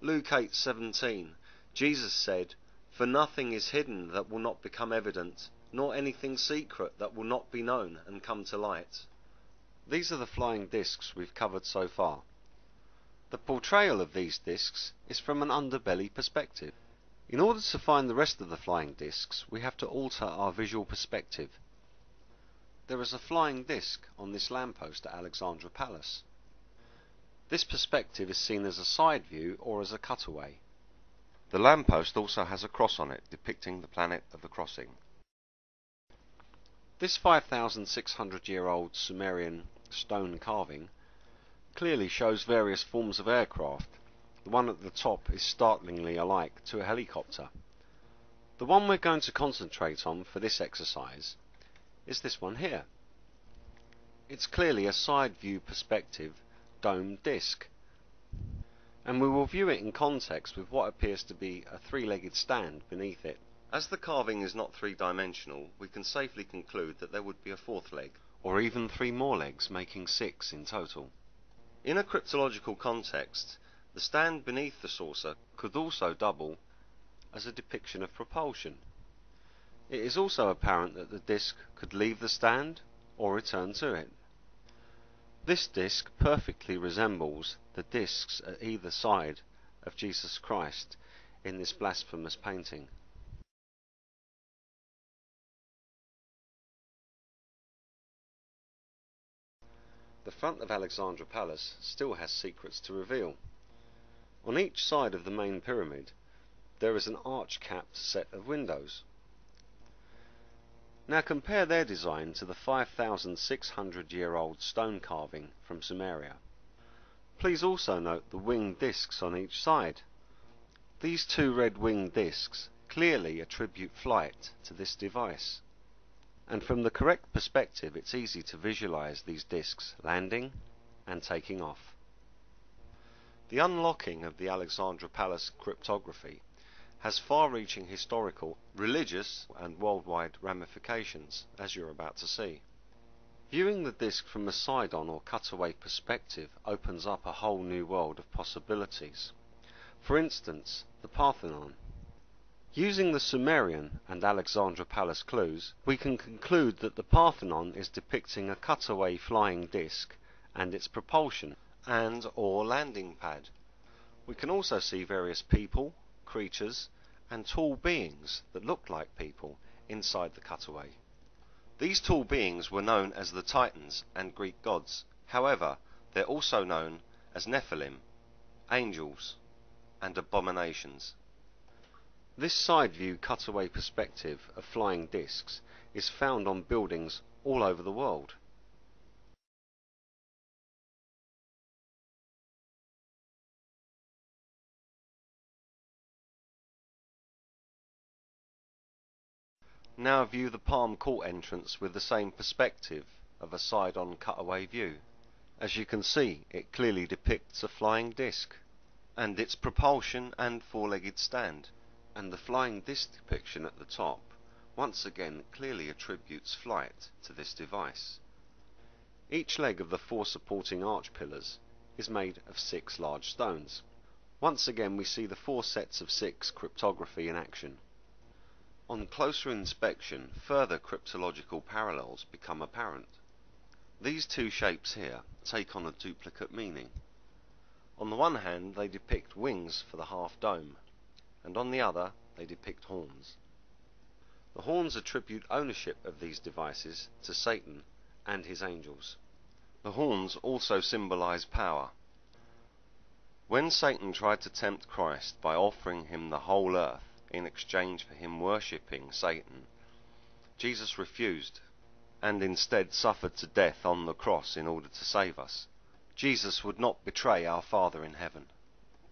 Luke 8:17, Jesus said, "For nothing is hidden that will not become evident, nor anything secret that will not be known and come to light." These are the flying discs we've covered so far. The portrayal of these discs is from an underbelly perspective. In order to find the rest of the flying discs, we have to alter our visual perspective. There is a flying disc on this lamppost at Alexandra Palace. This perspective is seen as a side view or as a cutaway. The lamppost also has a cross on it, depicting the planet of the crossing. This 5,600-year-old Sumerian stone carving clearly shows various forms of aircraft. The one at the top is startlingly alike to a helicopter. The one we're going to concentrate on for this exercise is this one here. It's clearly a side view perspective domed disc, and we will view it in context with what appears to be a three-legged stand beneath it. As the carving is not three-dimensional, we can safely conclude that there would be a fourth leg, or even three more legs, making 6 in total. In a cryptological context, the stand beneath the saucer could also double as a depiction of propulsion. It is also apparent that the disc could leave the stand or return to it. This disc perfectly resembles the discs at either side of Jesus Christ in this blasphemous painting. The front of Alexandra Palace still has secrets to reveal. On each side of the main pyramid there is an arch-capped set of windows. Now compare their design to the 5,600-year-old stone carving from Sumeria. Please also note the winged discs on each side. These two red winged discs clearly attribute flight to this device. And from the correct perspective, it's easy to visualize these discs landing and taking off. The unlocking of the Alexandra Palace cryptography has far-reaching historical, religious, and worldwide ramifications, as you're about to see. Viewing the disc from a side-on or cutaway perspective opens up a whole new world of possibilities. For instance, the Parthenon. Using the Sumerian and Alexandra Palace clues, we can conclude that the Parthenon is depicting a cutaway flying disc and its propulsion and or landing pad. We can also see various people, creatures, and tall beings that look like people inside the cutaway. These tall beings were known as the Titans and Greek gods. However, they're also known as Nephilim, angels, and abominations. This side view cutaway perspective of flying discs is found on buildings all over the world. Now view the Palm Court entrance with the same perspective of a side-on cutaway view. As you can see, it clearly depicts a flying disc and its propulsion and four-legged stand. And the flying disc depiction at the top once again clearly attributes flight to this device. Each leg of the 4 supporting arch pillars is made of 6 large stones. Once again we see the 4 sets of 6 cryptography in action. On closer inspection, further cryptological parallels become apparent. These 2 shapes here take on a duplicate meaning. On the one hand, they depict wings for the half dome, and on the other, they depict horns. The horns attribute ownership of these devices to Satan and his angels. The horns also symbolize power. When Satan tried to tempt Christ by offering him the whole earth in exchange for him worshipping Satan, Jesus refused and instead suffered to death on the cross in order to save us. Jesus would not betray our Father in heaven.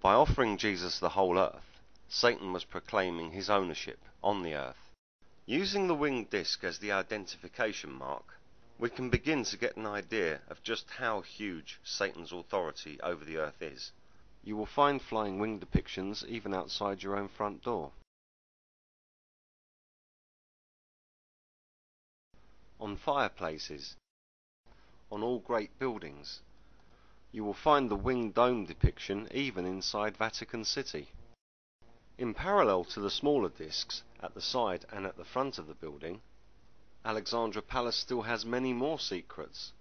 By offering Jesus the whole earth, Satan was proclaiming his ownership on the earth. Using the winged disc as the identification mark, we can begin to get an idea of just how huge Satan's authority over the earth is. You will find flying wing depictions even outside your own front door. On fireplaces, on all great buildings, You will find the winged dome depiction even inside Vatican City. In parallel to the smaller discs at the side and at the front of the building, Alexandra Palace still has many more secrets.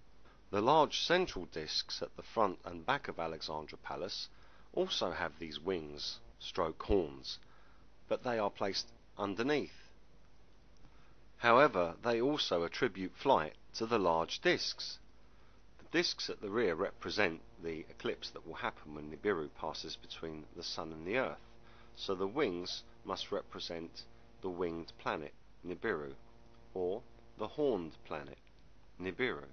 The large central discs at the front and back of Alexandra Palace also have these wings, stroke horns, but they are placed underneath. However, they also attribute flight to the large discs. The discs at the rear represent the eclipse that will happen when Nibiru passes between the Sun and the Earth, so the wings must represent the winged planet, Nibiru, or the horned planet, Nibiru.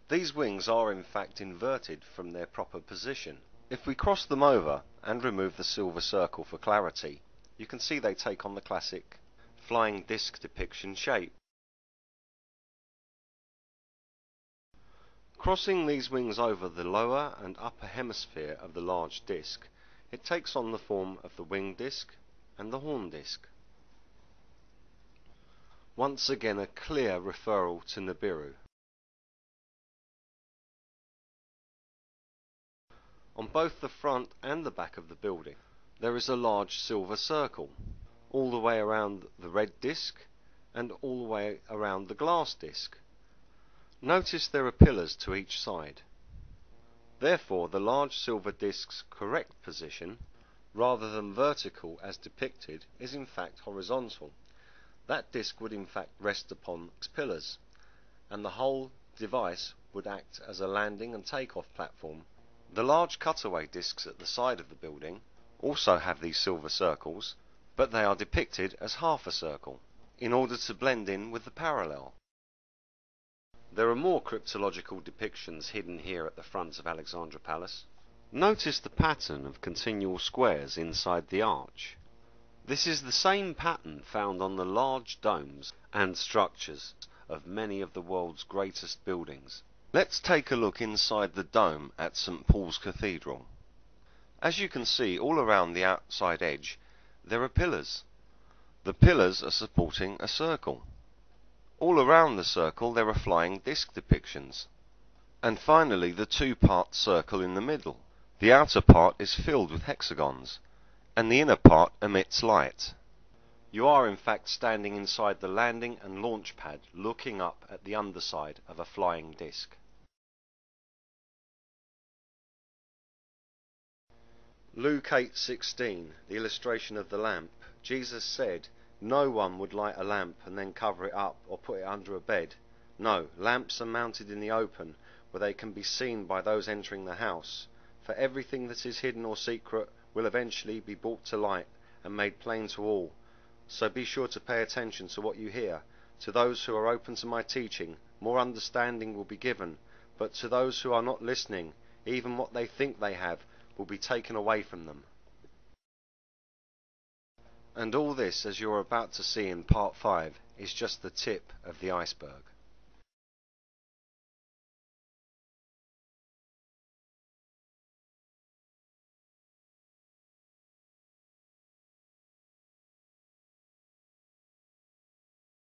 These wings are in fact inverted from their proper position. If we cross them over and remove the silver circle for clarity, you can see they take on the classic flying disc depiction shape. Crossing these wings over the lower and upper hemisphere of the large disc, it takes on the form of the wing disc and the horn disc. Once again a clear referral to Nibiru. On both the front and the back of the building, there is a large silver circle, all the way around the red disc and all the way around the glass disc. Notice there are pillars to each side. Therefore, the large silver disc's correct position, rather than vertical as depicted, is in fact horizontal. That disc would in fact rest upon pillars, and the whole device would act as a landing and takeoff platform. The large cutaway discs at the side of the building also have these silver circles, but they are depicted as half a circle, in order to blend in with the parallel. There are more cryptological depictions hidden here at the front of Alexandra Palace. Notice the pattern of continual squares inside the arch. This is the same pattern found on the large domes and structures of many of the world's greatest buildings. Let's take a look inside the dome at St. Paul's Cathedral. As you can see, all around the outside edge there are pillars. The pillars are supporting a circle. All around the circle there are flying disc depictions. And finally the two-part circle in the middle. The outer part is filled with hexagons, and the inner part emits light. You are in fact standing inside the landing and launch pad, looking up at the underside of a flying disc. Luke 8:16, the illustration of the lamp. Jesus said, "No one would light a lamp and then cover it up or put it under a bed. No, lamps are mounted in the open, where they can be seen by those entering the house. For everything that is hidden or secret will eventually be brought to light and made plain to all. So be sure to pay attention to what you hear. To those who are open to my teaching, more understanding will be given, but to those who are not listening, even what they think they have will be taken away from them." And all this, as you're about to see in part 5, is just the tip of the iceberg.